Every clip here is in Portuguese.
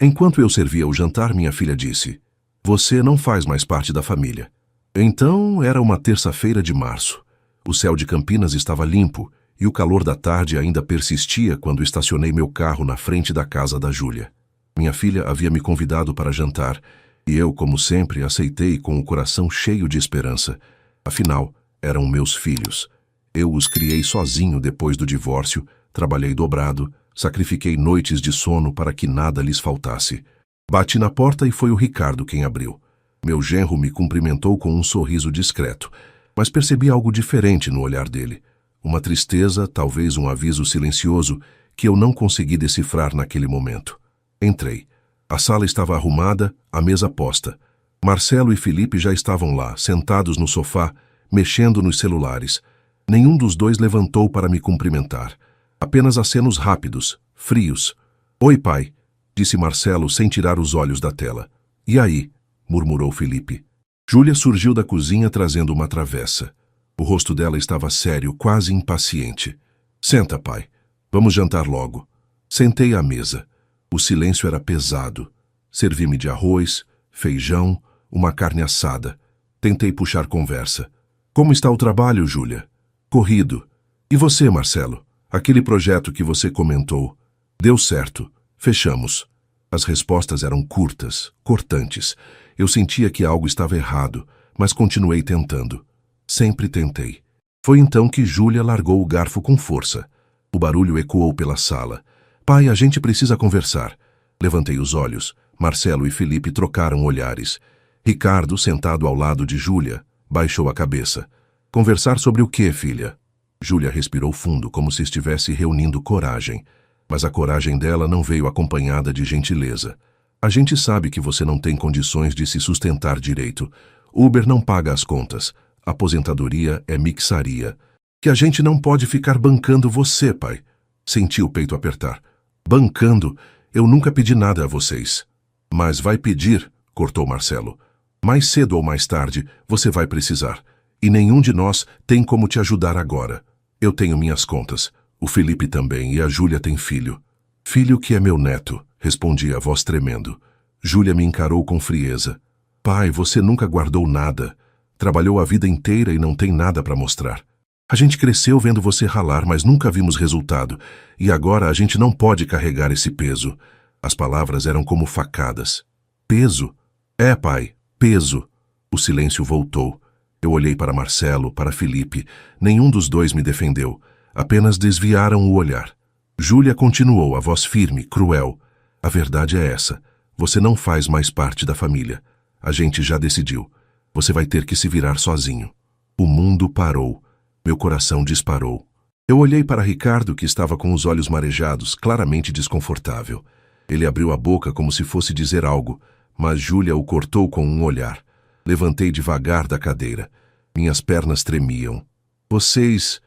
Enquanto eu servia o jantar, minha filha disse: "Você não faz mais parte da família." Então, era uma terça-feira de março. O céu de Campinas estava limpo e o calor da tarde ainda persistia quando estacionei meu carro na frente da casa da Júlia. Minha filha havia me convidado para jantar e eu, como sempre, aceitei com o coração cheio de esperança. Afinal, eram meus filhos. Eu os criei sozinho depois do divórcio, trabalhei dobrado, sacrifiquei noites de sono para que nada lhes faltasse. Bati na porta e foi o Ricardo quem abriu. Meu genro me cumprimentou com um sorriso discreto, mas percebi algo diferente no olhar dele. Uma tristeza, talvez um aviso silencioso, que eu não consegui decifrar naquele momento. Entrei. A sala estava arrumada, a mesa posta. Marcelo e Felipe já estavam lá, sentados no sofá, mexendo nos celulares. Nenhum dos dois levantou para me cumprimentar. Apenas acenos rápidos, frios. "Oi, pai", disse Marcelo sem tirar os olhos da tela. "E aí?", murmurou Felipe. Júlia surgiu da cozinha trazendo uma travessa. O rosto dela estava sério, quase impaciente. "Senta, pai. Vamos jantar logo." Sentei à mesa. O silêncio era pesado. Servi-me de arroz, feijão, uma carne assada. Tentei puxar conversa. "Como está o trabalho, Júlia?" "Corrido." "E você, Marcelo? Aquele projeto que você comentou." "Deu certo. Fechamos." As respostas eram curtas, cortantes. Eu sentia que algo estava errado, mas continuei tentando. Sempre tentei. Foi então que Júlia largou o garfo com força. O barulho ecoou pela sala. "Pai, a gente precisa conversar." Levantei os olhos. Marcelo e Felipe trocaram olhares. Ricardo, sentado ao lado de Júlia, baixou a cabeça. "Conversar sobre o quê, filha?" Júlia respirou fundo, como se estivesse reunindo coragem. Mas a coragem dela não veio acompanhada de gentileza. "A gente sabe que você não tem condições de se sustentar direito. Uber não paga as contas. Aposentadoria é mixaria. Que a gente não pode ficar bancando você, pai." Senti o peito apertar. "Bancando? Eu nunca pedi nada a vocês." "Mas vai pedir", cortou Marcelo. "Mais cedo ou mais tarde, você vai precisar. E nenhum de nós tem como te ajudar agora. Eu tenho minhas contas. O Felipe também, e a Júlia tem filho." "Filho que é meu neto", respondi a voz tremendo. Júlia me encarou com frieza. "Pai, você nunca guardou nada. Trabalhou a vida inteira e não tem nada para mostrar. A gente cresceu vendo você ralar, mas nunca vimos resultado. E agora a gente não pode carregar esse peso." As palavras eram como facadas. "Peso?" "É, pai, peso." O silêncio voltou. Eu olhei para Marcelo, para Felipe. Nenhum dos dois me defendeu. Apenas desviaram o olhar. Júlia continuou, a voz firme, cruel. "A verdade é essa. Você não faz mais parte da família. A gente já decidiu. Você vai ter que se virar sozinho." O mundo parou. Meu coração disparou. Eu olhei para Ricardo, que estava com os olhos marejados, claramente desconfortável. Ele abriu a boca como se fosse dizer algo, mas Júlia o cortou com um olhar. Levantei devagar da cadeira. Minhas pernas tremiam. Vocês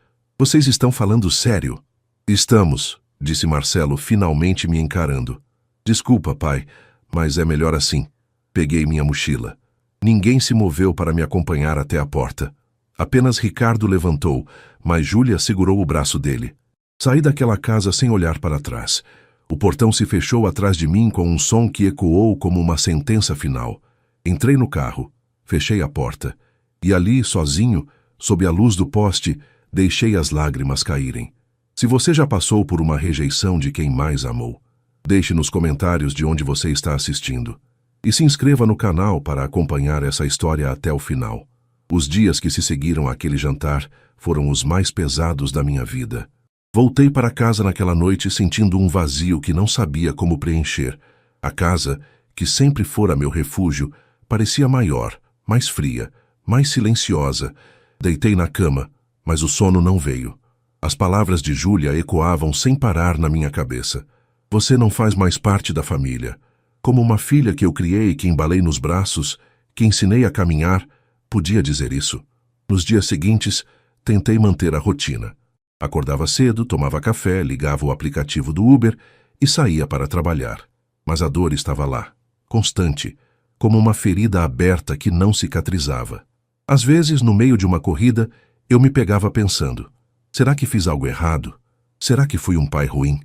estão falando sério?" "Estamos", disse Marcelo, finalmente me encarando. "Desculpa, pai, mas é melhor assim." Peguei minha mochila. Ninguém se moveu para me acompanhar até a porta. Apenas Ricardo levantou, mas Júlia segurou o braço dele. Saí daquela casa sem olhar para trás. O portão se fechou atrás de mim com um som que ecoou como uma sentença final. Entrei no carro, fechei a porta, e ali, sozinho, sob a luz do poste, deixei as lágrimas caírem. Se você já passou por uma rejeição de quem mais amou, deixe nos comentários de onde você está assistindo. E se inscreva no canal para acompanhar essa história até o final. Os dias que se seguiram àquele jantar foram os mais pesados da minha vida. Voltei para casa naquela noite sentindo um vazio que não sabia como preencher. A casa, que sempre fora meu refúgio, parecia maior, mais fria, mais silenciosa. Deitei na cama, mas o sono não veio. As palavras de Júlia ecoavam sem parar na minha cabeça. "Você não faz mais parte da família. Como uma filha que eu criei, que embalei nos braços, que ensinei a caminhar", podia dizer isso. Nos dias seguintes, tentei manter a rotina. Acordava cedo, tomava café, ligava o aplicativo do Uber e saía para trabalhar. Mas a dor estava lá, constante, como uma ferida aberta que não cicatrizava. Às vezes, no meio de uma corrida, eu me pegava pensando: será que fiz algo errado? Será que fui um pai ruim?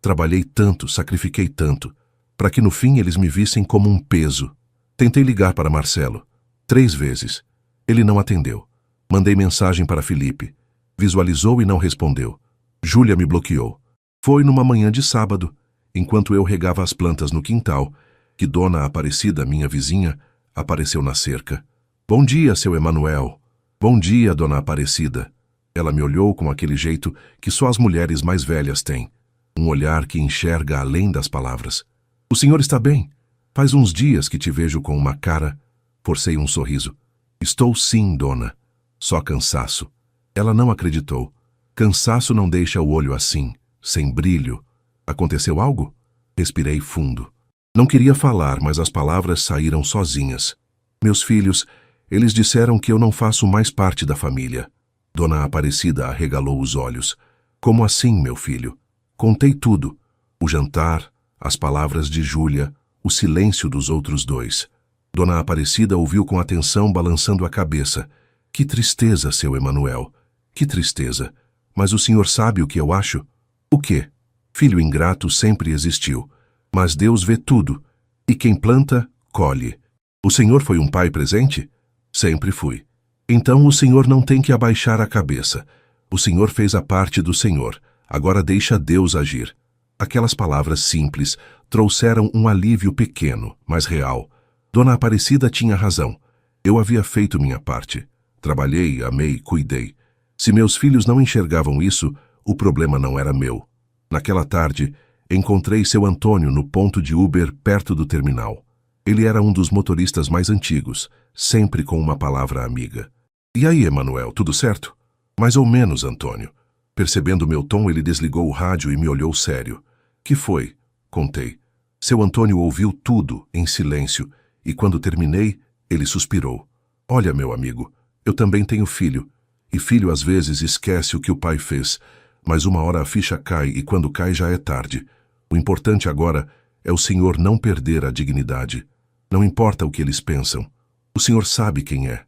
Trabalhei tanto, sacrifiquei tanto. para que no fim eles me vissem como um peso. Tentei ligar para Marcelo 3 vezes. Ele não atendeu. Mandei mensagem para Felipe. Visualizou e não respondeu. Júlia me bloqueou. Foi numa manhã de sábado, enquanto eu regava as plantas no quintal, que Dona Aparecida, minha vizinha, apareceu na cerca. Bom dia, seu Emanuel. Bom dia, Dona Aparecida. Ela me olhou com aquele jeito que só as mulheres mais velhas têm. Um olhar que enxerga além das palavras. O senhor está bem? Faz uns dias que te vejo com uma cara... Forcei um sorriso. Estou sim, dona. Só cansaço. Ela não acreditou. Cansaço não deixa o olho assim, sem brilho. Aconteceu algo? Respirei fundo. Não queria falar, mas as palavras saíram sozinhas. Meus filhos, eles disseram que eu não faço mais parte da família. Dona Aparecida arregalou os olhos. Como assim, meu filho? Contei tudo. O jantar, as palavras de Júlia, o silêncio dos outros dois. Dona Aparecida ouviu com atenção, balançando a cabeça. Que tristeza, seu Emanuel. Que tristeza. Mas o senhor sabe o que eu acho? O quê? Filho ingrato sempre existiu. Mas Deus vê tudo. E quem planta, colhe. O senhor foi um pai presente? Sempre fui. Então o senhor não tem que abaixar a cabeça. O senhor fez a parte do senhor. Agora deixa Deus agir. Aquelas palavras simples trouxeram um alívio pequeno, mas real. Dona Aparecida tinha razão. Eu havia feito minha parte. Trabalhei, amei, cuidei. Se meus filhos não enxergavam isso, o problema não era meu. Naquela tarde, encontrei seu Antônio no ponto de Uber perto do terminal. Ele era um dos motoristas mais antigos, sempre com uma palavra amiga. E aí, Emanuel, tudo certo? Mais ou menos, Antônio. Percebendo meu tom, ele desligou o rádio e me olhou sério. Que foi? Contei. Seu Antônio ouviu tudo, em silêncio, e quando terminei, ele suspirou. Olha, meu amigo, eu também tenho filho, e filho às vezes esquece o que o pai fez, mas uma hora a ficha cai e quando cai já é tarde. O importante agora é o senhor não perder a dignidade. Não importa o que eles pensam. O senhor sabe quem é.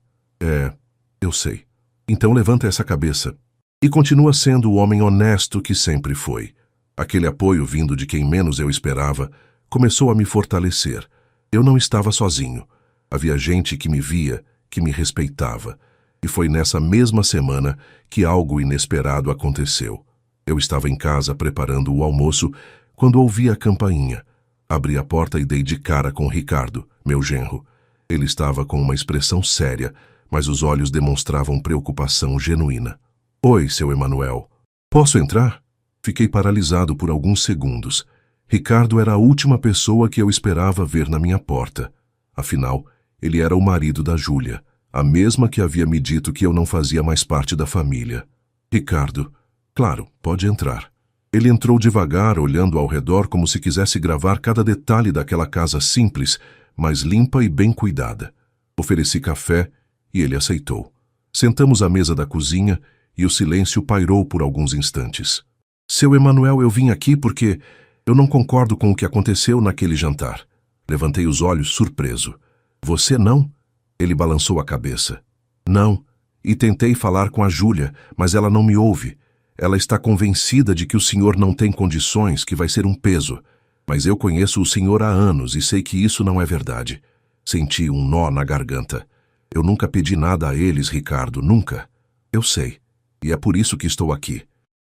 Eu sei. Então levanta essa cabeça. E continua sendo o homem honesto que sempre foi. Aquele apoio vindo de quem menos eu esperava começou a me fortalecer. Eu não estava sozinho. Havia gente que me via, que me respeitava. E foi nessa mesma semana que algo inesperado aconteceu. Eu estava em casa preparando o almoço quando ouvi a campainha. Abri a porta e dei de cara com Ricardo, meu genro. Ele estava com uma expressão séria, mas os olhos demonstravam preocupação genuína. Oi, seu Emanuel. Posso entrar? Fiquei paralisado por alguns segundos. Ricardo era a última pessoa que eu esperava ver na minha porta. Afinal, ele era o marido da Júlia, a mesma que havia me dito que eu não fazia mais parte da família. Ricardo, claro, pode entrar. Ele entrou devagar, olhando ao redor como se quisesse gravar cada detalhe daquela casa simples, mas limpa e bem cuidada. Ofereci café e ele aceitou. Sentamos à mesa da cozinha e o silêncio pairou por alguns instantes. Seu Emanuel, eu vim aqui porque eu não concordo com o que aconteceu naquele jantar. Levantei os olhos surpreso. Você não? Ele balançou a cabeça. Não. E tentei falar com a Júlia, mas ela não me ouve. Ela está convencida de que o senhor não tem condições, que vai ser um peso. Mas eu conheço o senhor há anos e sei que isso não é verdade. Senti um nó na garganta. Eu nunca pedi nada a eles, Ricardo, nunca. Eu sei. E é por isso que estou aqui.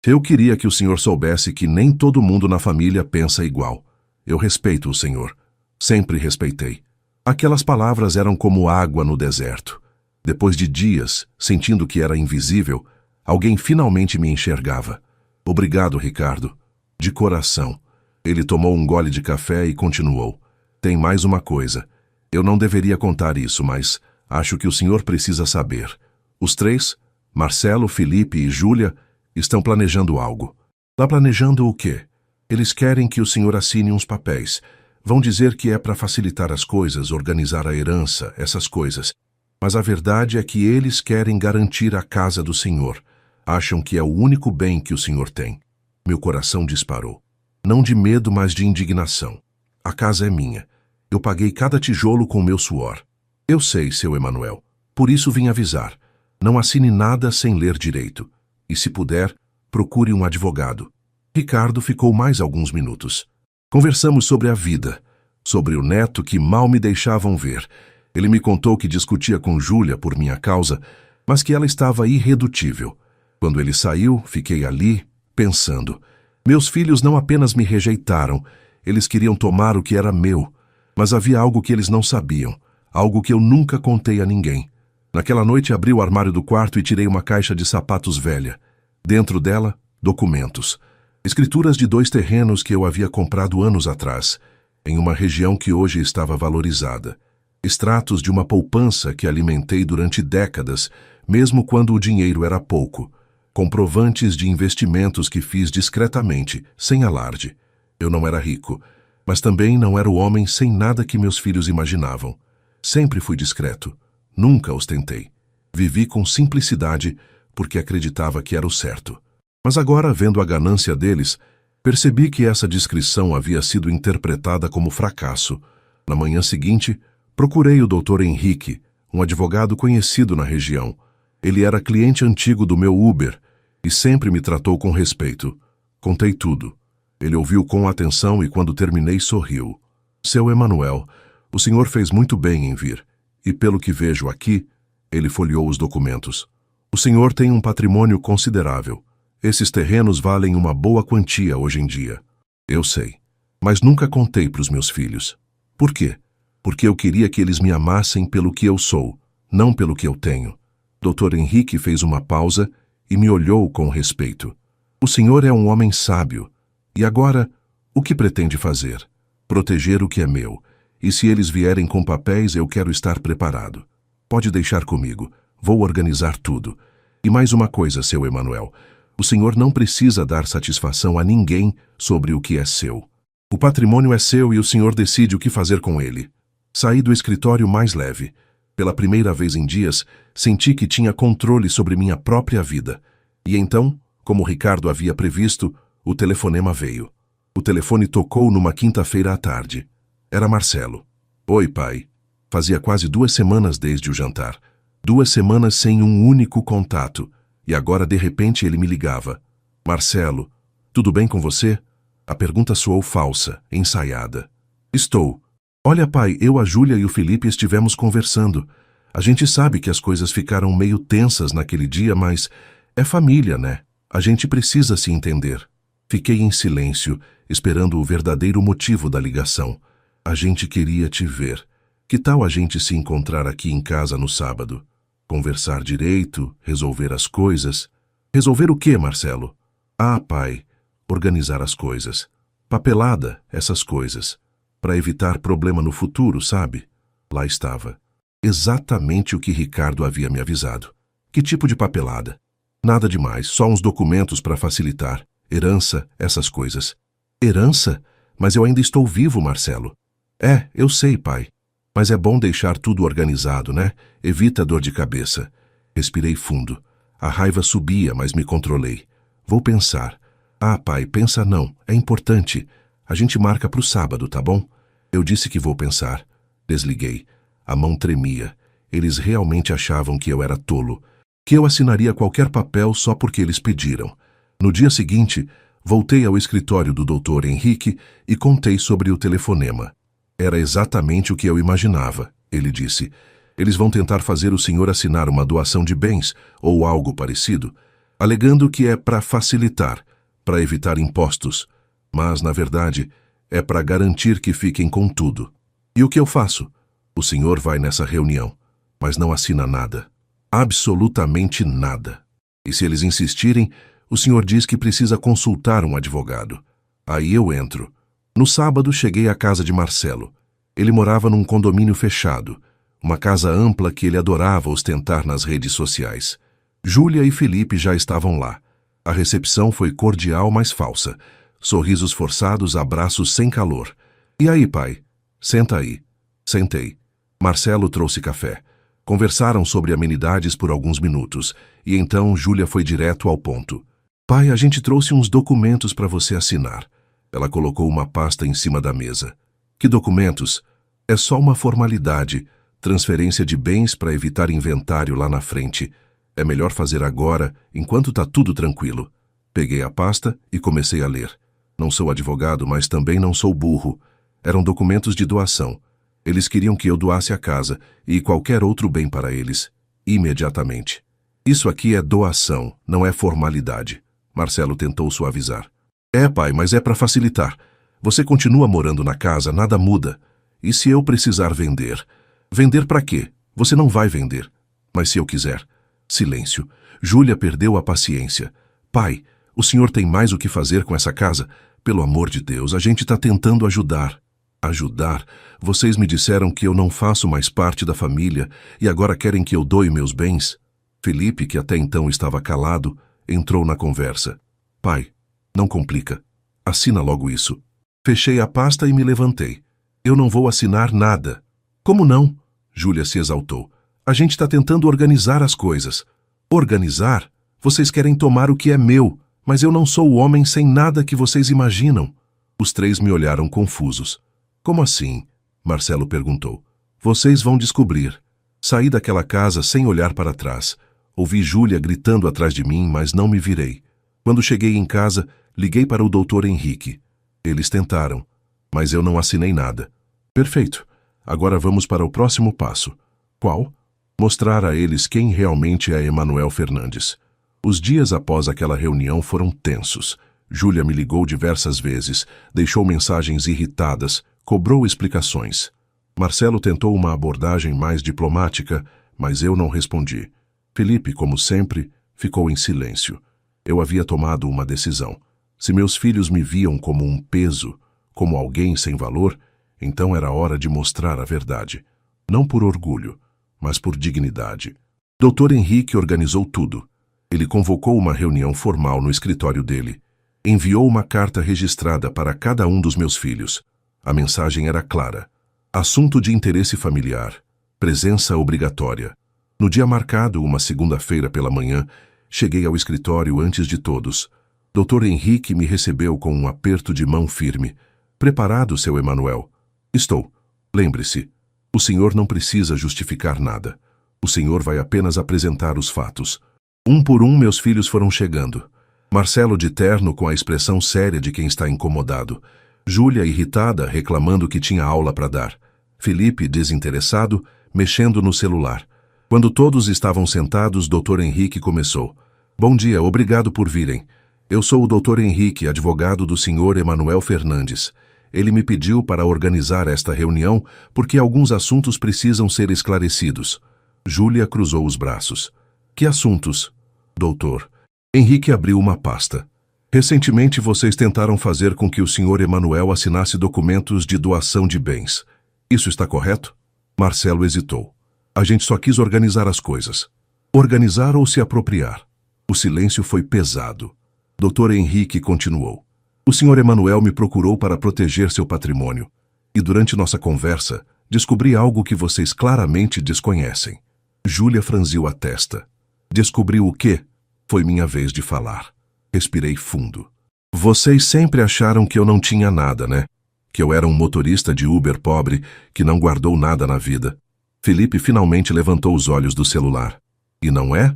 Eu queria que o senhor soubesse que nem todo mundo na família pensa igual. Eu respeito o senhor. Sempre respeitei. Aquelas palavras eram como água no deserto. Depois de dias, sentindo que era invisível, alguém finalmente me enxergava. Obrigado, Ricardo. De coração. Ele tomou um gole de café e continuou. Tem mais uma coisa. Eu não deveria contar isso, mas acho que o senhor precisa saber. Os três, Marcelo, Felipe e Júlia, estão planejando algo. Tá planejando o quê? Eles querem que o senhor assine uns papéis. Vão dizer que é para facilitar as coisas, organizar a herança, essas coisas. Mas a verdade é que eles querem garantir a casa do senhor. Acham que é o único bem que o senhor tem. Meu coração disparou. Não de medo, mas de indignação. A casa é minha. Eu paguei cada tijolo com meu suor. Eu sei, seu Emanuel. Por isso vim avisar. Não assine nada sem ler direito. E se puder, procure um advogado. Ricardo ficou mais alguns minutos. Conversamos sobre a vida. sobre o neto que mal me deixavam ver. Ele me contou que discutia com Júlia por minha causa, mas que ela estava irredutível. Quando ele saiu, fiquei ali, pensando. Meus filhos não apenas me rejeitaram, eles queriam tomar o que era meu. Mas havia algo que eles não sabiam, algo que eu nunca contei a ninguém. Naquela noite abri o armário do quarto e tirei uma caixa de sapatos velha. Dentro dela, documentos. Escrituras de 2 terrenos que eu havia comprado anos atrás, em uma região que hoje estava valorizada. Extratos de uma poupança que alimentei durante décadas, mesmo quando o dinheiro era pouco. Comprovantes de investimentos que fiz discretamente, sem alarde. Eu não era rico, mas também não era o homem sem nada que meus filhos imaginavam. Sempre fui discreto. Nunca ostentei. Vivi com simplicidade porque acreditava que era o certo. Mas agora, vendo a ganância deles, percebi que essa discrição havia sido interpretada como fracasso. Na manhã seguinte, procurei o Dr. Henrique, um advogado conhecido na região. Ele era cliente antigo do meu Uber e sempre me tratou com respeito. Contei tudo. Ele ouviu com atenção e quando terminei sorriu. Seu Emanuel, o senhor fez muito bem em vir. E pelo que vejo aqui, ele folheou os documentos. O senhor tem um patrimônio considerável. Esses terrenos valem uma boa quantia hoje em dia. Eu sei. Mas nunca contei para os meus filhos. Por quê? Porque eu queria que eles me amassem pelo que eu sou, não pelo que eu tenho. Dr. Henrique fez uma pausa e me olhou com respeito. O senhor é um homem sábio. E agora, o que pretende fazer? Proteger o que é meu. E se eles vierem com papéis, eu quero estar preparado. Pode deixar comigo. Vou organizar tudo. E mais uma coisa, seu Emanuel. O senhor não precisa dar satisfação a ninguém sobre o que é seu. O patrimônio é seu e o senhor decide o que fazer com ele. Saí do escritório mais leve. Pela primeira vez em dias, senti que tinha controle sobre minha própria vida. E então, como Ricardo havia previsto, o telefonema veio. O telefone tocou numa quinta-feira à tarde. Era Marcelo. Oi, pai. Fazia quase 2 semanas desde o jantar. 2 semanas sem um único contato. E agora, de repente, ele me ligava. Marcelo, tudo bem com você? A pergunta soou falsa, ensaiada. Estou. Olha, pai, eu, a Júlia e o Felipe estivemos conversando. A gente sabe que as coisas ficaram meio tensas naquele dia, mas é família, né? A gente precisa se entender. Fiquei em silêncio, esperando o verdadeiro motivo da ligação. A gente queria te ver. Que tal a gente se encontrar aqui em casa no sábado? Conversar direito, resolver as coisas. Resolver o quê, Marcelo? Ah, pai, organizar as coisas. Papelada, essas coisas. Para evitar problema no futuro, sabe? Lá estava. Exatamente o que Ricardo havia me avisado. Que tipo de papelada? Nada demais, só uns documentos para facilitar. Herança, essas coisas. Herança? Mas eu ainda estou vivo, Marcelo. É, eu sei, pai. Mas é bom deixar tudo organizado, né? Evita dor de cabeça. Respirei fundo. A raiva subia, mas me controlei. Vou pensar. Ah, pai, pensa não. É importante. A gente marca para o sábado, tá bom? Eu disse que vou pensar. Desliguei. A mão tremia. Eles realmente achavam que eu era tolo. Que eu assinaria qualquer papel só porque eles pediram. No dia seguinte, voltei ao escritório do Dr. Henrique e contei sobre o telefonema. Era exatamente o que eu imaginava, ele disse. Eles vão tentar fazer o senhor assinar uma doação de bens ou algo parecido, alegando que é para facilitar, para evitar impostos. Mas, na verdade, é para garantir que fiquem com tudo. E o que eu faço? O senhor vai nessa reunião, mas não assina nada. Absolutamente nada. E se eles insistirem, o senhor diz que precisa consultar um advogado. Aí eu entro. No sábado, cheguei à casa de Marcelo. Ele morava num condomínio fechado, uma casa ampla que ele adorava ostentar nas redes sociais. Júlia e Felipe já estavam lá. A recepção foi cordial, mas falsa. Sorrisos forçados, abraços sem calor. E aí, pai? Senta aí. Sentei. Marcelo trouxe café. Conversaram sobre amenidades por alguns minutos, e então Júlia foi direto ao ponto. Pai, a gente trouxe uns documentos para você assinar. Ela colocou uma pasta em cima da mesa. Que documentos? É só uma formalidade, transferência de bens para evitar inventário lá na frente. É melhor fazer agora, enquanto tá tudo tranquilo. Peguei a pasta e comecei a ler. Não sou advogado, mas também não sou burro. Eram documentos de doação. Eles queriam que eu doasse a casa e qualquer outro bem para eles, imediatamente. Isso aqui é doação, não é formalidade. Marcelo tentou suavizar. É, pai, mas é para facilitar. Você continua morando na casa, nada muda. E se eu precisar vender? Vender para quê? Você não vai vender. Mas se eu quiser? Silêncio. Júlia perdeu a paciência. Pai, o senhor tem mais o que fazer com essa casa? Pelo amor de Deus, a gente está tentando ajudar. Ajudar? Vocês me disseram que eu não faço mais parte da família e agora querem que eu doe meus bens? Felipe, que até então estava calado, entrou na conversa. Pai, não complica. Assina logo isso. Fechei a pasta e me levantei. Eu não vou assinar nada. Como não? Júlia se exaltou. A gente está tentando organizar as coisas. Organizar? Vocês querem tomar o que é meu, mas eu não sou o homem sem nada que vocês imaginam. Os três me olharam confusos. Como assim? Marcelo perguntou. Vocês vão descobrir. Saí daquela casa sem olhar para trás. Ouvi Júlia gritando atrás de mim, mas não me virei. Quando cheguei em casa, liguei para o Dr. Henrique. Eles tentaram, mas eu não assinei nada. Perfeito. Agora vamos para o próximo passo. Qual? Mostrar a eles quem realmente é Emanuel Fernandes. Os dias após aquela reunião foram tensos. Júlia me ligou diversas vezes, deixou mensagens irritadas, cobrou explicações. Marcelo tentou uma abordagem mais diplomática, mas eu não respondi. Felipe, como sempre, ficou em silêncio. Eu havia tomado uma decisão. Se meus filhos me viam como um peso, como alguém sem valor, então era hora de mostrar a verdade. Não por orgulho, mas por dignidade. Dr. Henrique organizou tudo. Ele convocou uma reunião formal no escritório dele. Enviou uma carta registrada para cada um dos meus filhos. A mensagem era clara. Assunto de interesse familiar. Presença obrigatória. No dia marcado, uma segunda-feira pela manhã, cheguei ao escritório antes de todos. Dr. Henrique me recebeu com um aperto de mão firme. Preparado, seu Emanuel? Estou. Lembre-se, o senhor não precisa justificar nada. O senhor vai apenas apresentar os fatos. Um por um, meus filhos foram chegando. Marcelo de terno com a expressão séria de quem está incomodado. Júlia irritada, reclamando que tinha aula para dar. Felipe, desinteressado, mexendo no celular. Quando todos estavam sentados, Dr. Henrique começou. Bom dia, obrigado por virem. Eu sou o Dr. Henrique, advogado do Sr. Emanuel Fernandes. Ele me pediu para organizar esta reunião porque alguns assuntos precisam ser esclarecidos. Júlia cruzou os braços. Que assuntos? Doutor. Henrique abriu uma pasta. Recentemente vocês tentaram fazer com que o Sr. Emanuel assinasse documentos de doação de bens. Isso está correto? Marcelo hesitou. A gente só quis organizar as coisas. Organizar ou se apropriar? O silêncio foi pesado. Dr. Henrique continuou. O Sr. Emanuel me procurou para proteger seu patrimônio. E durante nossa conversa, descobri algo que vocês claramente desconhecem. Júlia franziu a testa. Descobriu o quê? Foi minha vez de falar. Respirei fundo. Vocês sempre acharam que eu não tinha nada, né? Que eu era um motorista de Uber pobre que não guardou nada na vida. Felipe finalmente levantou os olhos do celular. E não é?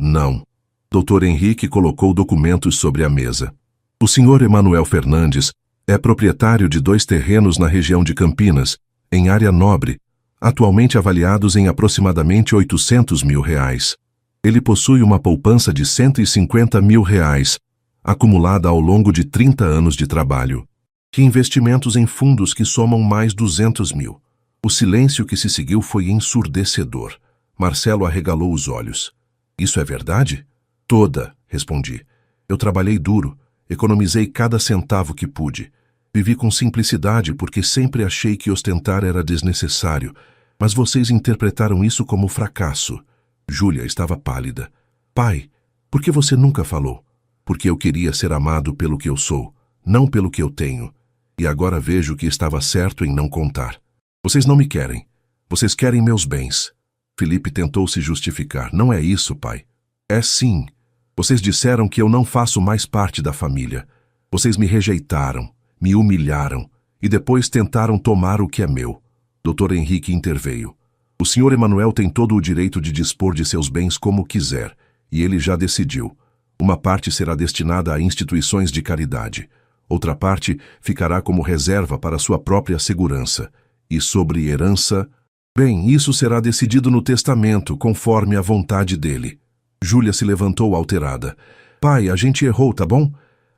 Não. Dr. Henrique colocou documentos sobre a mesa. O Sr. Emanuel Fernandes é proprietário de 2 terrenos na região de Campinas, em área nobre, atualmente avaliados em aproximadamente R$800 mil. Ele possui uma poupança de R$150 mil, acumulada ao longo de 30 anos de trabalho, e investimentos em fundos que somam mais 200 mil. O silêncio que se seguiu foi ensurdecedor. Marcelo arregalou os olhos. Isso é verdade? Toda, respondi. Eu trabalhei duro, economizei cada centavo que pude. Vivi com simplicidade porque sempre achei que ostentar era desnecessário, mas vocês interpretaram isso como fracasso. Júlia estava pálida. Pai, por que você nunca falou? Porque eu queria ser amado pelo que eu sou, não pelo que eu tenho. E agora vejo que estava certo em não contar. Vocês não me querem. Vocês querem meus bens. Felipe tentou se justificar. Não é isso, pai. É sim. Vocês disseram que eu não faço mais parte da família. Vocês me rejeitaram, me humilharam e depois tentaram tomar o que é meu. Dr. Henrique interveio. O Sr. Emanuel tem todo o direito de dispor de seus bens como quiser, e ele já decidiu. Uma parte será destinada a instituições de caridade. Outra parte ficará como reserva para sua própria segurança. E sobre herança, bem, isso será decidido no testamento, conforme a vontade dele. Júlia se levantou alterada. Pai, a gente errou, tá bom?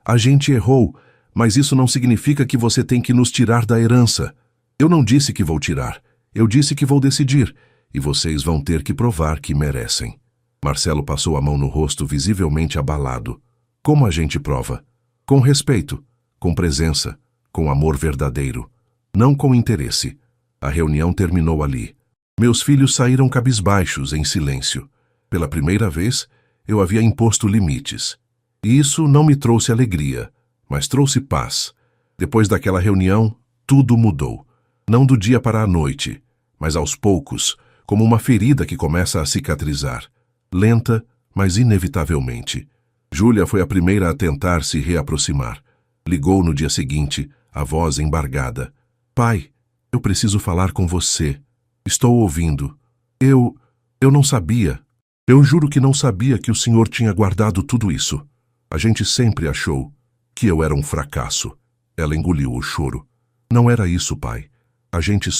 A gente errou, mas isso não significa que você tem que nos tirar da herança. Eu não disse que vou tirar. Eu disse que vou decidir. E vocês vão ter que provar que merecem. Marcelo passou a mão no rosto, visivelmente abalado. Como a gente prova? Com respeito, com presença, com amor verdadeiro, não com interesse. A reunião terminou ali. Meus filhos saíram cabisbaixos, em silêncio. Pela primeira vez, eu havia imposto limites. E isso não me trouxe alegria, mas trouxe paz. Depois daquela reunião, tudo mudou. Não do dia para a noite, mas aos poucos, como uma ferida que começa a cicatrizar. Lenta, mas inevitavelmente. Júlia foi a primeira a tentar se reaproximar. Ligou no dia seguinte, a voz embargada. Pai, eu preciso falar com você. Estou ouvindo. Eu não sabia. Eu juro que não sabia que o senhor tinha guardado tudo isso. A gente sempre achou que eu era um fracasso. Ela engoliu o choro. Não era isso, pai. A gente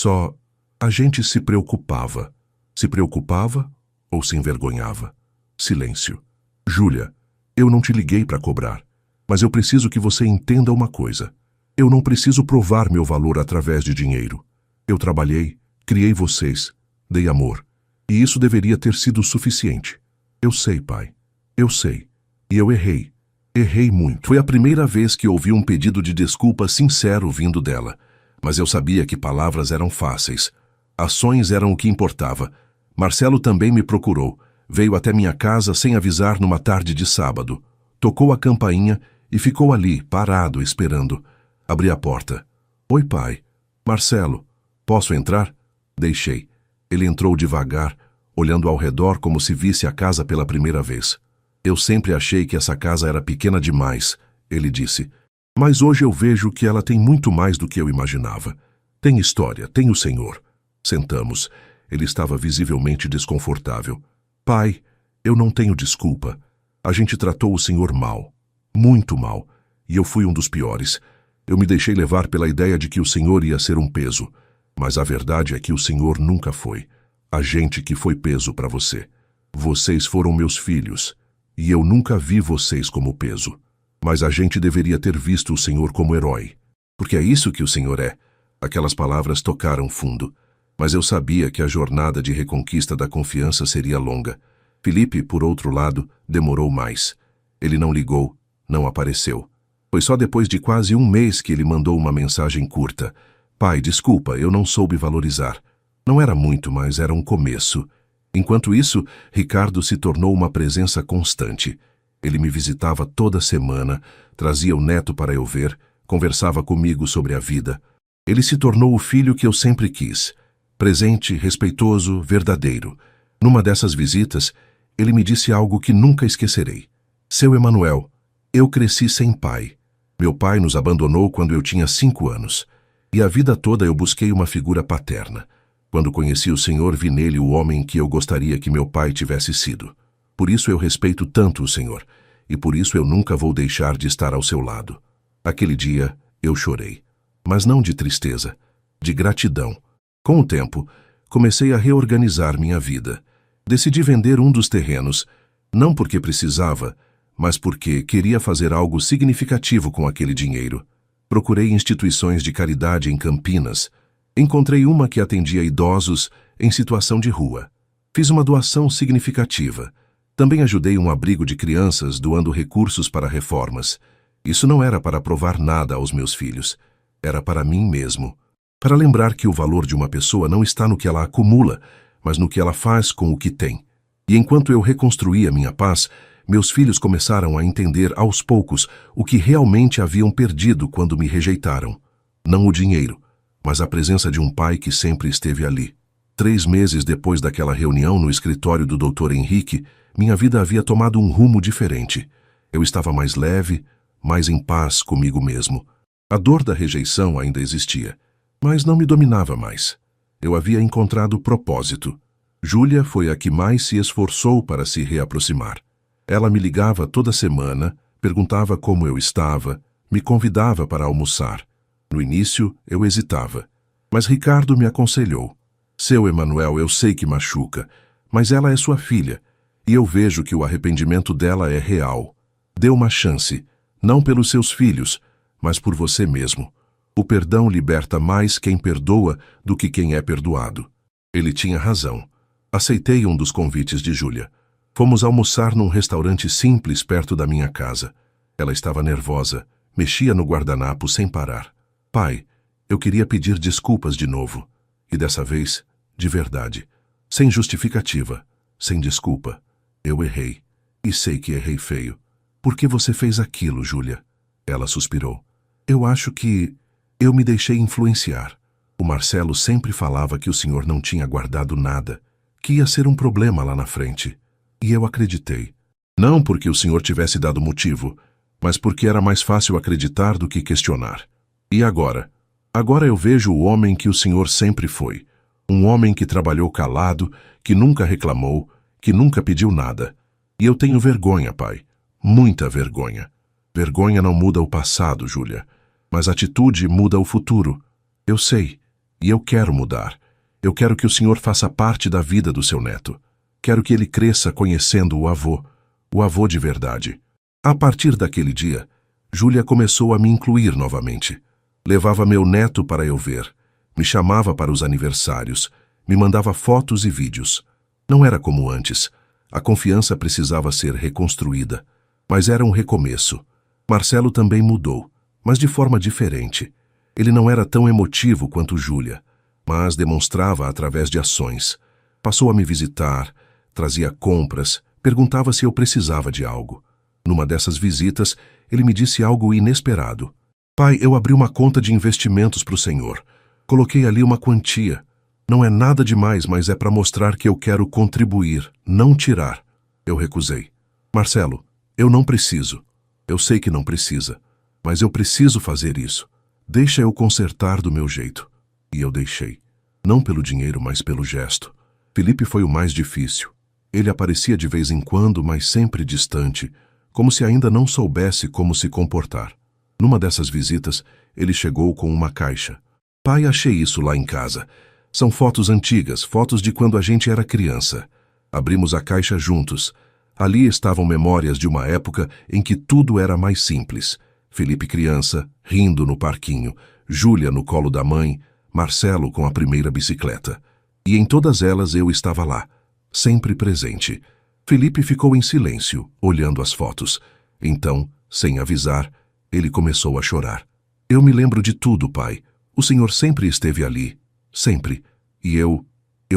se preocupava. Se preocupava ou se envergonhava? Silêncio. Júlia, eu não te liguei para cobrar, mas eu preciso que você entenda uma coisa. Eu não preciso provar meu valor através de dinheiro. Eu trabalhei, criei vocês, dei amor. E isso deveria ter sido suficiente. Eu sei, pai. Eu sei. E eu errei. Errei muito. Foi a primeira vez que ouvi um pedido de desculpa sincero vindo dela. Mas eu sabia que palavras eram fáceis. Ações eram o que importava. Marcelo também me procurou. Veio até minha casa sem avisar numa tarde de sábado. Tocou a campainha e ficou ali, parado, esperando. Abri a porta. Oi, pai. Marcelo, posso entrar? Deixei. Ele entrou devagar, olhando ao redor como se visse a casa pela primeira vez. Eu sempre achei que essa casa era pequena demais, ele disse. Mas hoje eu vejo que ela tem muito mais do que eu imaginava. Tem história, tem o Senhor. Sentamos. Ele estava visivelmente desconfortável. Pai, eu não tenho desculpa. A gente tratou o senhor mal. Muito mal. E eu fui um dos piores. Eu me deixei levar pela ideia de que o senhor ia ser um peso. Mas a verdade é que o senhor nunca foi. A gente que foi peso para você. Vocês foram meus filhos. E eu nunca vi vocês como peso. Mas a gente deveria ter visto o senhor como herói. Porque é isso que o senhor é. Aquelas palavras tocaram fundo. Mas eu sabia que a jornada de reconquista da confiança seria longa. Felipe, por outro lado, demorou mais. Ele não ligou, não apareceu. Foi só depois de quase um mês que ele mandou uma mensagem curta. Pai, desculpa, eu não soube valorizar. Não era muito, mas era um começo. Enquanto isso, Ricardo se tornou uma presença constante. Ele me visitava toda semana, trazia o neto para eu ver, conversava comigo sobre a vida. Ele se tornou o filho que eu sempre quis. Presente, respeitoso, verdadeiro. Numa dessas visitas, ele me disse algo que nunca esquecerei. Seu Emanuel, eu cresci sem pai. Meu pai nos abandonou quando eu tinha 5 anos. E a vida toda eu busquei uma figura paterna. Quando conheci o Senhor, vi nele o homem que eu gostaria que meu pai tivesse sido. Por isso eu respeito tanto o Senhor. E por isso eu nunca vou deixar de estar ao seu lado. Aquele dia, eu chorei. Mas não de tristeza, de gratidão. Com o tempo, comecei a reorganizar minha vida. Decidi vender um dos terrenos, não porque precisava, mas porque queria fazer algo significativo com aquele dinheiro. Procurei instituições de caridade em Campinas. Encontrei uma que atendia idosos em situação de rua. Fiz uma doação significativa. Também ajudei um abrigo de crianças doando recursos para reformas. Isso não era para provar nada aos meus filhos. Era para mim mesmo. Para lembrar que o valor de uma pessoa não está no que ela acumula, mas no que ela faz com o que tem. E enquanto eu reconstruía minha paz, meus filhos começaram a entender aos poucos o que realmente haviam perdido quando me rejeitaram. Não o dinheiro, mas a presença de um pai que sempre esteve ali. 3 meses depois daquela reunião no escritório do Dr. Henrique, minha vida havia tomado um rumo diferente. Eu estava mais leve, mais em paz comigo mesmo. A dor da rejeição ainda existia, mas não me dominava mais. Eu havia encontrado propósito. Júlia foi a que mais se esforçou para se reaproximar. Ela me ligava toda semana, perguntava como eu estava, Me convidava para almoçar. No início, eu hesitava. Mas Ricardo me aconselhou. Seu Emanuel, eu sei que machuca, mas ela é sua filha, e eu vejo que o arrependimento dela é real. Dê uma chance, não pelos seus filhos, mas por você mesmo. O perdão liberta mais quem perdoa do que quem é perdoado. Ele tinha razão. Aceitei um dos convites de Júlia. Fomos almoçar num restaurante simples perto da minha casa. Ela estava nervosa, mexia no guardanapo sem parar. Pai, eu queria pedir desculpas de novo. E dessa vez, de verdade. Sem justificativa, sem desculpa. Eu errei. E sei que errei feio. Por que você fez aquilo, Júlia? Ela suspirou. Eu acho que eu me deixei influenciar. O Marcelo sempre falava que o senhor não tinha guardado nada, que ia ser um problema lá na frente. E eu acreditei. Não porque o senhor tivesse dado motivo, mas porque era mais fácil acreditar do que questionar. E agora? Agora eu vejo o homem que o senhor sempre foi. Um homem que trabalhou calado, que nunca reclamou, que nunca pediu nada. E eu tenho vergonha, pai. Muita vergonha. Vergonha não muda o passado, Júlia. Mas atitude muda o futuro. Eu sei. E eu quero mudar. Eu quero que o senhor faça parte da vida do seu neto. Quero que ele cresça conhecendo o avô de verdade. A partir daquele dia, Júlia começou a me incluir novamente. Levava meu neto para eu ver. Me chamava para os aniversários. Me mandava fotos e vídeos. Não era como antes. A confiança precisava ser reconstruída. Mas era um recomeço. Marcelo também mudou, mas de forma diferente. Ele não era tão emotivo quanto Júlia, mas demonstrava através de ações. Passou a me visitar, trazia compras, perguntava se eu precisava de algo. Numa dessas visitas, ele me disse algo inesperado. Pai, eu abri uma conta de investimentos para o senhor. Coloquei ali uma quantia. Não é nada demais, mas é para mostrar que eu quero contribuir, não tirar. Eu recusei. Marcelo, eu não preciso. Eu sei que não precisa, mas eu preciso fazer isso. Deixa eu consertar do meu jeito. E eu deixei. Não pelo dinheiro, mas pelo gesto. Felipe foi o mais difícil. Ele aparecia de vez em quando, mas sempre distante, como se ainda não soubesse como se comportar. Numa dessas visitas, ele chegou com uma caixa. Pai, achei isso lá em casa. São fotos antigas, fotos de quando a gente era criança. Abrimos a caixa juntos. Ali estavam memórias de uma época em que tudo era mais simples. Felipe criança, rindo no parquinho, Júlia no colo da mãe, Marcelo com a primeira bicicleta. E em todas elas eu estava lá, sempre presente. Felipe ficou em silêncio, olhando as fotos. Então, sem avisar, ele começou a chorar. Eu me lembro de tudo, pai. O senhor sempre esteve ali. Sempre. E eu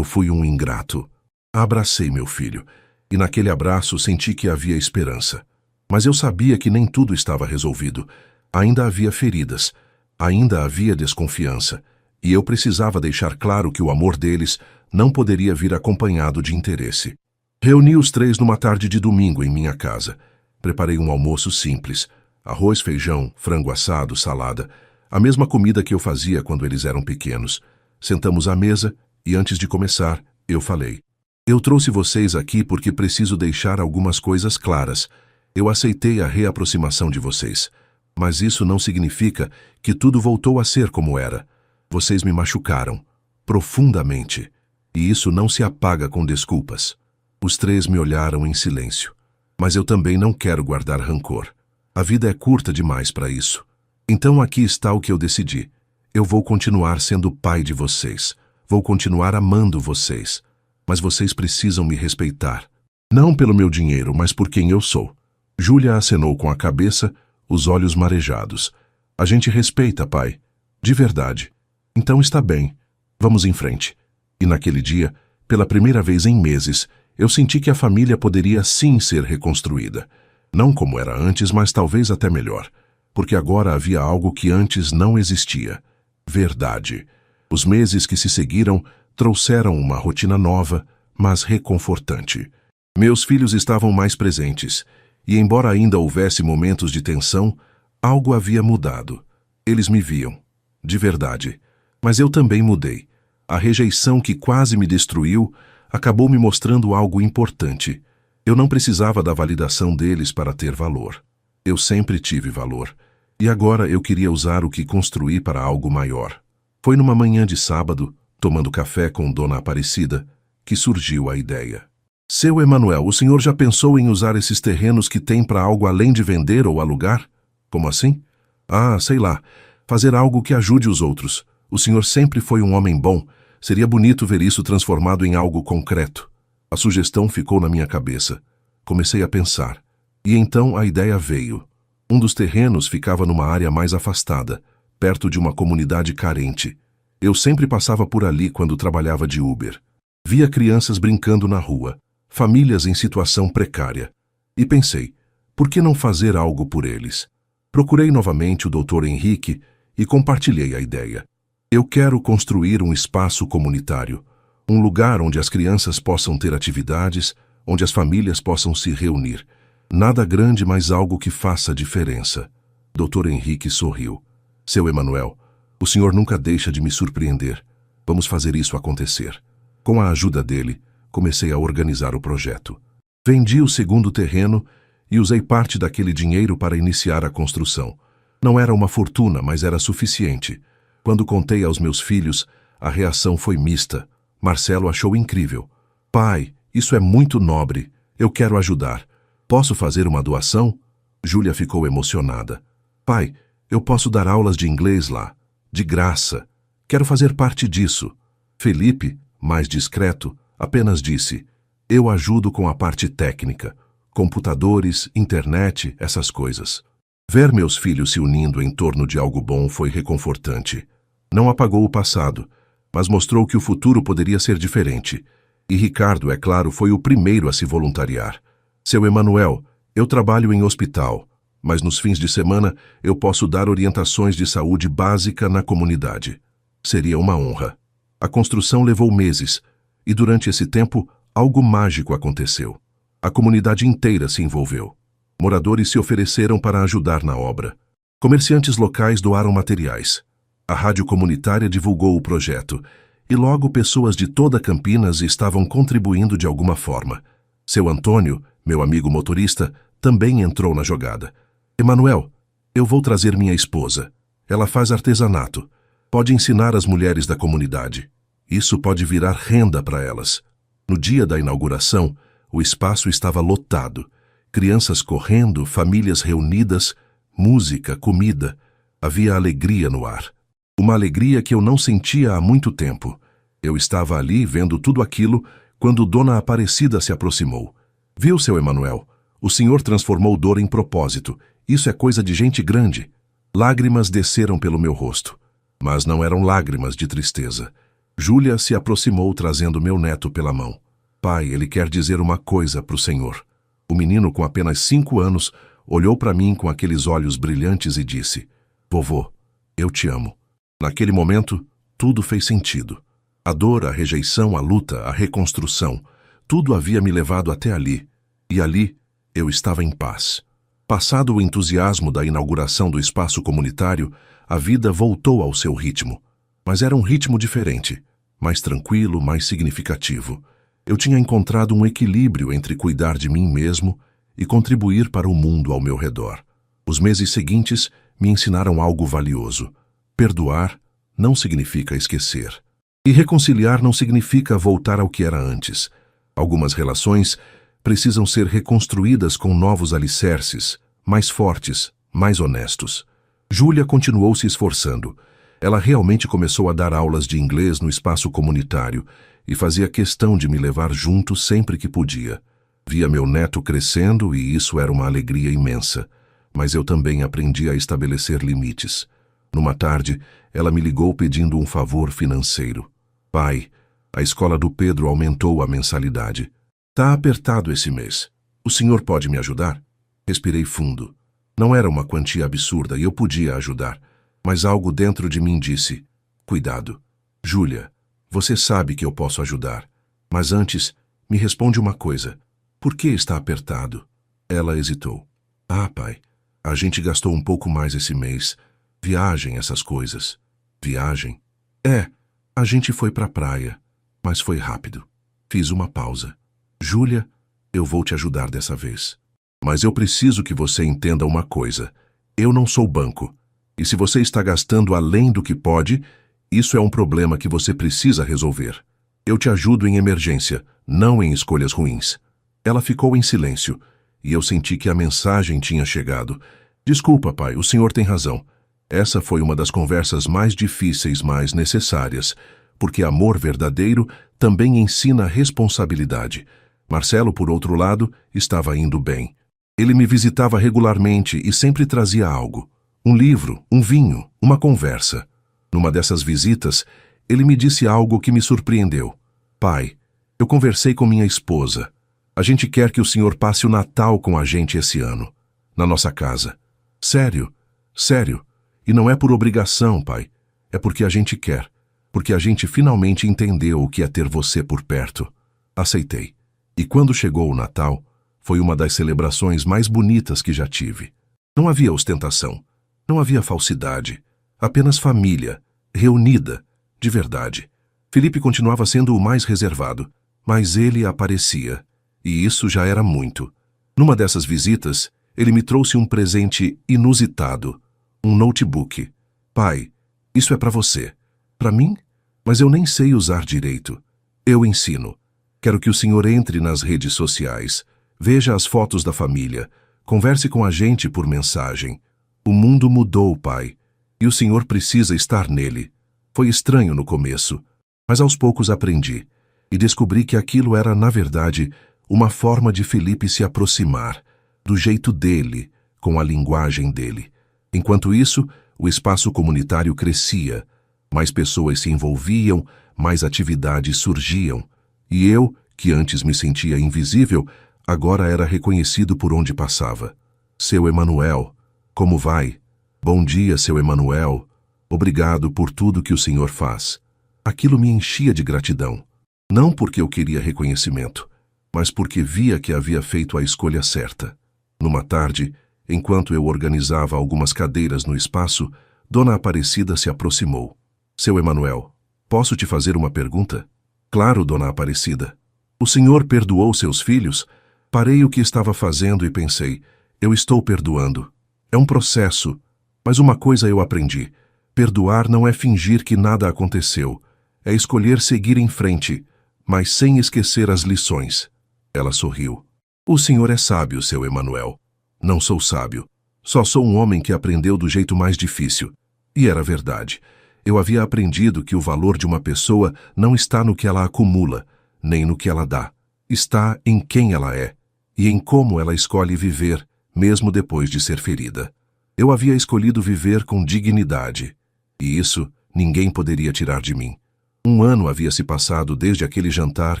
fui um ingrato. Abracei meu filho. E naquele abraço senti que havia esperança. Mas eu sabia que nem tudo estava resolvido. Ainda havia feridas. Ainda havia desconfiança. E eu precisava deixar claro que o amor deles não poderia vir acompanhado de interesse. Reuni os três numa tarde de domingo em minha casa. Preparei um almoço simples. Arroz, feijão, frango assado, salada. A mesma comida que eu fazia quando eles eram pequenos. Sentamos à mesa e antes de começar, eu falei. Eu trouxe vocês aqui porque preciso deixar algumas coisas claras. Eu aceitei a reaproximação de vocês. Mas isso não significa que tudo voltou a ser como era. Vocês me machucaram. Profundamente. E isso não se apaga com desculpas. Os três me olharam em silêncio. Mas eu também não quero guardar rancor. A vida é curta demais para isso. Então aqui está o que eu decidi. Eu vou continuar sendo pai de vocês. Vou continuar amando vocês. Mas vocês precisam me respeitar. Não pelo meu dinheiro, mas por quem eu sou. Júlia acenou com a cabeça, os olhos marejados. A gente respeita, pai. De verdade. Então está bem. Vamos em frente. E naquele dia, pela primeira vez em meses, eu senti que a família poderia sim ser reconstruída. Não como era antes, mas talvez até melhor. Porque agora havia algo que antes não existia. Verdade. Os meses que se seguiram trouxeram uma rotina nova, mas reconfortante. Meus filhos estavam mais presentes, e embora ainda houvesse momentos de tensão, algo havia mudado. Eles me viam. De verdade. Mas eu também mudei. A rejeição que quase me destruiu acabou me mostrando algo importante. Eu não precisava da validação deles para ter valor. Eu sempre tive valor. E agora eu queria usar o que construí para algo maior. Foi numa manhã de sábado, tomando café com Dona Aparecida, que surgiu a ideia. Seu Emanuel, o senhor já pensou em usar esses terrenos que tem para algo além de vender ou alugar? Como assim? Ah, sei lá. Fazer algo que ajude os outros. O senhor sempre foi um homem bom. Seria bonito ver isso transformado em algo concreto. A sugestão ficou na minha cabeça. Comecei a pensar. E então a ideia veio. Um dos terrenos ficava numa área mais afastada, perto de uma comunidade carente. Eu sempre passava por ali quando trabalhava de Uber. Via crianças brincando na rua, famílias em situação precária. E pensei, por que não fazer algo por eles? Procurei novamente o Dr. Henrique e compartilhei a ideia. Eu quero construir um espaço comunitário, um lugar onde as crianças possam ter atividades, onde as famílias possam se reunir. Nada grande, mas algo que faça diferença. Dr. Henrique sorriu. Seu Emanuel, o senhor nunca deixa de me surpreender. Vamos fazer isso acontecer. Com a ajuda dele, comecei a organizar o projeto. Vendi o segundo terreno e usei parte daquele dinheiro para iniciar a construção. Não era uma fortuna, mas era suficiente. Quando contei aos meus filhos, a reação foi mista. Marcelo achou incrível. Pai, isso é muito nobre. Eu quero ajudar. Posso fazer uma doação? Júlia ficou emocionada. Pai, eu posso dar aulas de inglês lá. De graça. Quero fazer parte disso. Felipe, mais discreto, apenas disse: eu ajudo com a parte técnica. Computadores, internet, essas coisas. Ver meus filhos se unindo em torno de algo bom foi reconfortante. Não apagou o passado, mas mostrou que o futuro poderia ser diferente. E Ricardo, é claro, foi o primeiro a se voluntariar. Seu Emanuel, eu trabalho em hospital, mas nos fins de semana eu posso dar orientações de saúde básica na comunidade. Seria uma honra. A construção levou meses, e durante esse tempo, algo mágico aconteceu. A comunidade inteira se envolveu. Moradores se ofereceram para ajudar na obra. Comerciantes locais doaram materiais. A rádio comunitária divulgou o projeto, e logo pessoas de toda Campinas estavam contribuindo de alguma forma. Seu Antônio, meu amigo motorista, também entrou na jogada. Emanuel, eu vou trazer minha esposa. Ela faz artesanato. Pode ensinar as mulheres da comunidade. Isso pode virar renda para elas. No dia da inauguração, o espaço estava lotado. Crianças correndo, famílias reunidas, música, comida. Havia alegria no ar. Uma alegria que eu não sentia há muito tempo. Eu estava ali vendo tudo aquilo quando Dona Aparecida se aproximou. Viu, seu Emanuel? O senhor transformou dor em propósito. Isso é coisa de gente grande. Lágrimas desceram pelo meu rosto. Mas não eram lágrimas de tristeza. Júlia se aproximou trazendo meu neto pela mão. Pai, ele quer dizer uma coisa para o senhor. O menino, com apenas 5 anos, olhou para mim com aqueles olhos brilhantes e disse: Vovô, eu te amo. Naquele momento, tudo fez sentido. A dor, a rejeição, a luta, a reconstrução, tudo havia me levado até ali. E ali, eu estava em paz. Passado o entusiasmo da inauguração do espaço comunitário, a vida voltou ao seu ritmo. Mas era um ritmo diferente, mais tranquilo, mais significativo. Eu tinha encontrado um equilíbrio entre cuidar de mim mesmo e contribuir para o mundo ao meu redor. Os meses seguintes me ensinaram algo valioso. Perdoar não significa esquecer. E reconciliar não significa voltar ao que era antes. Algumas relações precisam ser reconstruídas com novos alicerces, mais fortes, mais honestos. Júlia continuou se esforçando. Ela realmente começou a dar aulas de inglês no espaço comunitário e fazia questão de me levar junto sempre que podia. Via meu neto crescendo e isso era uma alegria imensa. Mas eu também aprendi a estabelecer limites. Numa tarde, ela me ligou pedindo um favor financeiro. Pai, a escola do Pedro aumentou a mensalidade. Tá apertado esse mês. O senhor pode me ajudar? Respirei fundo. Não era uma quantia absurda e eu podia ajudar. Mas algo dentro de mim disse: cuidado. Júlia, você sabe que eu posso ajudar. Mas antes, me responde uma coisa. Por que está apertado? Ela hesitou. Ah, pai, a gente gastou um pouco mais esse mês. Viagem, essas coisas. Viagem? É, a gente foi pra praia, mas foi rápido. Fiz uma pausa. Júlia, eu vou te ajudar dessa vez. Mas eu preciso que você entenda uma coisa. Eu não sou banco. E se você está gastando além do que pode, isso é um problema que você precisa resolver. Eu te ajudo em emergência, não em escolhas ruins. Ela ficou em silêncio, e eu senti que a mensagem tinha chegado. Desculpa, pai, o senhor tem razão. Essa foi uma das conversas mais difíceis, mas necessárias, porque amor verdadeiro também ensina responsabilidade. Marcelo, por outro lado, estava indo bem. Ele me visitava regularmente e sempre trazia algo. Um livro, um vinho, uma conversa. Numa dessas visitas, ele me disse algo que me surpreendeu. Pai, eu conversei com minha esposa. A gente quer que o senhor passe o Natal com a gente esse ano, na nossa casa. Sério, sério. E não é por obrigação, pai. É porque a gente quer. Porque a gente finalmente entendeu o que é ter você por perto. Aceitei. E quando chegou o Natal, foi uma das celebrações mais bonitas que já tive. Não havia ostentação. Não havia falsidade. Apenas família, reunida, de verdade. Felipe continuava sendo o mais reservado, mas ele aparecia. E isso já era muito. Numa dessas visitas, ele me trouxe um presente inusitado. Um notebook. Pai, isso é para você. Para mim? Mas eu nem sei usar direito. Eu ensino. Quero que o senhor entre nas redes sociais, veja as fotos da família, converse com a gente por mensagem. O mundo mudou, pai, e o senhor precisa estar nele. Foi estranho no começo, mas aos poucos aprendi e descobri que aquilo era, na verdade, uma forma de Felipe se aproximar, do jeito dele, com a linguagem dele. Enquanto isso, o espaço comunitário crescia, mais pessoas se envolviam, mais atividades surgiam. E eu, que antes me sentia invisível, agora era reconhecido por onde passava. Seu Emanuel, como vai? Bom dia, seu Emanuel. Obrigado por tudo que o senhor faz. Aquilo me enchia de gratidão. Não porque eu queria reconhecimento, mas porque via que havia feito a escolha certa. Numa tarde, enquanto eu organizava algumas cadeiras no espaço, Dona Aparecida se aproximou. Seu Emanuel, posso te fazer uma pergunta? Claro, Dona Aparecida. O senhor perdoou seus filhos? Parei o que estava fazendo e pensei, eu estou perdoando. É um processo, mas uma coisa eu aprendi. Perdoar não é fingir que nada aconteceu. É escolher seguir em frente, mas sem esquecer as lições. Ela sorriu. O senhor é sábio, seu Emanuel. Não sou sábio. Só sou um homem que aprendeu do jeito mais difícil. E era verdade. Eu havia aprendido que o valor de uma pessoa não está no que ela acumula, nem no que ela dá. Está em quem ela é e em como ela escolhe viver, mesmo depois de ser ferida. Eu havia escolhido viver com dignidade, e isso ninguém poderia tirar de mim. 1 ano havia se passado desde aquele jantar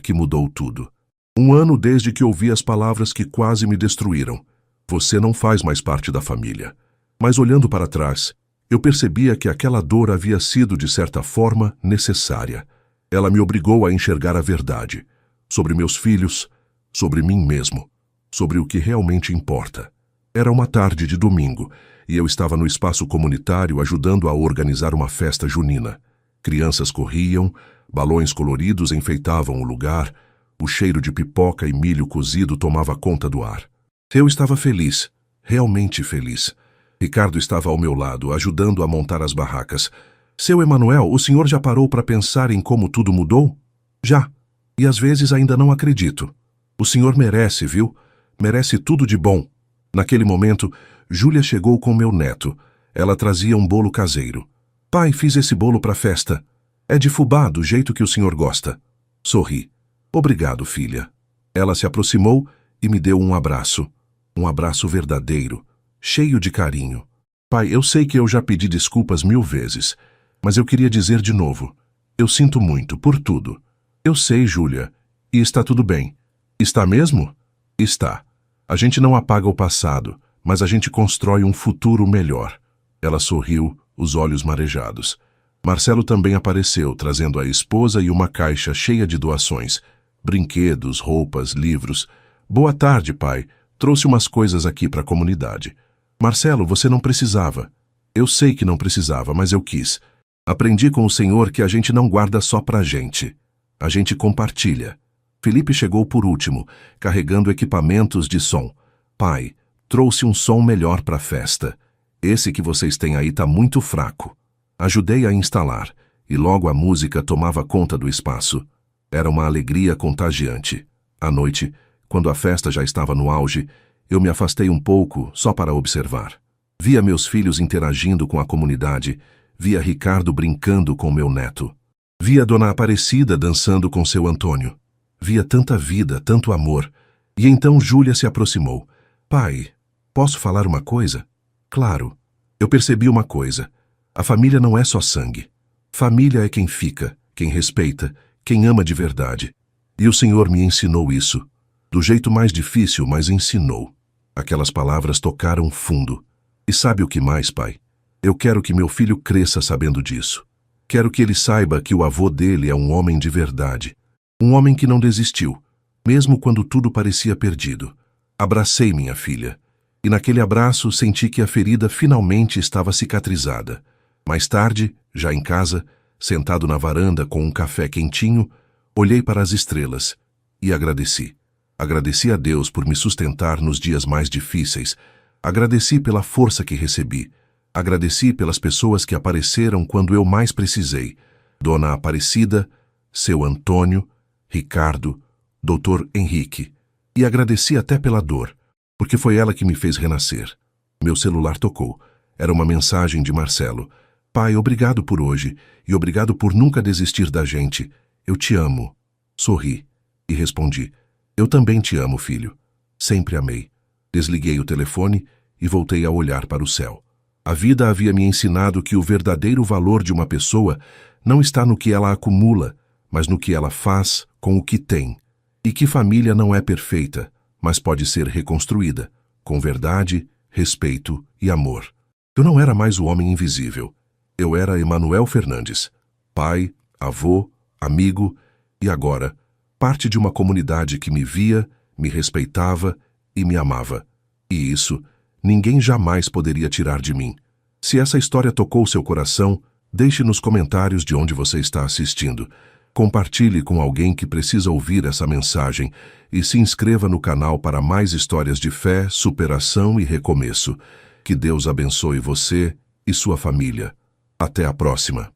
que mudou tudo. 1 ano desde que ouvi as palavras que quase me destruíram. Você não faz mais parte da família. Mas olhando para trás, eu percebia que aquela dor havia sido, de certa forma, necessária. Ela me obrigou a enxergar a verdade, sobre meus filhos, sobre mim mesmo, sobre o que realmente importa. Era uma tarde de domingo, e eu estava no espaço comunitário ajudando a organizar uma festa junina. Crianças corriam, balões coloridos enfeitavam o lugar, o cheiro de pipoca e milho cozido tomava conta do ar. Eu estava feliz, realmente feliz. Ricardo estava ao meu lado, ajudando a montar as barracas. Seu Emanuel, o senhor já parou para pensar em como tudo mudou? Já. E às vezes ainda não acredito. O senhor merece, viu? Merece tudo de bom. Naquele momento, Júlia chegou com meu neto. Ela trazia um bolo caseiro. Pai, fiz esse bolo para a festa. É de fubá, do jeito que o senhor gosta. Sorri. Obrigado, filha. Ela se aproximou e me deu um abraço. Um abraço verdadeiro, cheio de carinho. Pai, eu sei que eu já pedi desculpas 1000 vezes, mas eu queria dizer de novo. Eu sinto muito por tudo. Eu sei, Júlia, e está tudo bem. Está mesmo? Está. A gente não apaga o passado, mas a gente constrói um futuro melhor. Ela sorriu, os olhos marejados. Marcelo também apareceu, trazendo a esposa e uma caixa cheia de doações. Brinquedos, roupas, livros. Boa tarde, pai. Trouxe umas coisas aqui para a comunidade. Marcelo, você não precisava. Eu sei que não precisava, mas eu quis. Aprendi com o senhor que a gente não guarda só pra gente. A gente compartilha. Felipe chegou por último, carregando equipamentos de som. Pai, trouxe um som melhor para a festa. Esse que vocês têm aí tá muito fraco. Ajudei a instalar, e logo a música tomava conta do espaço. Era uma alegria contagiante. À noite, quando a festa já estava no auge, eu me afastei um pouco só para observar. Via meus filhos interagindo com a comunidade, via Ricardo brincando com meu neto. Via Dona Aparecida dançando com seu Antônio. Via tanta vida, tanto amor. E então Júlia se aproximou. Pai, posso falar uma coisa? Claro. Eu percebi uma coisa. A família não é só sangue. Família é quem fica, quem respeita, quem ama de verdade. E o Senhor me ensinou isso. Do jeito mais difícil, mas ensinou. Aquelas palavras tocaram fundo. E sabe o que mais, pai? Eu quero que meu filho cresça sabendo disso. Quero que ele saiba que o avô dele é um homem de verdade. Um homem que não desistiu, mesmo quando tudo parecia perdido. Abracei minha filha. E naquele abraço senti que a ferida finalmente estava cicatrizada. Mais tarde, já em casa, sentado na varanda com um café quentinho, olhei para as estrelas e agradeci. Agradeci a Deus por me sustentar nos dias mais difíceis. Agradeci pela força que recebi. Agradeci pelas pessoas que apareceram quando eu mais precisei. Dona Aparecida, seu Antônio, Ricardo, Dr. Henrique. E agradeci até pela dor, porque foi ela que me fez renascer. Meu celular tocou. Era uma mensagem de Marcelo. Pai, obrigado por hoje e obrigado por nunca desistir da gente. Eu te amo. Sorri e respondi. Eu também te amo, filho. Sempre amei. Desliguei o telefone e voltei a olhar para o céu. A vida havia me ensinado que o verdadeiro valor de uma pessoa não está no que ela acumula, mas no que ela faz com o que tem. E que família não é perfeita, mas pode ser reconstruída, com verdade, respeito e amor. Eu não era mais o homem invisível. Eu era Emanuel Fernandes, pai, avô, amigo e agora, parte de uma comunidade que me via, me respeitava e me amava. E isso, ninguém jamais poderia tirar de mim. Se essa história tocou seu coração, deixe nos comentários de onde você está assistindo. Compartilhe com alguém que precisa ouvir essa mensagem e se inscreva no canal para mais histórias de fé, superação e recomeço. Que Deus abençoe você e sua família. Até a próxima.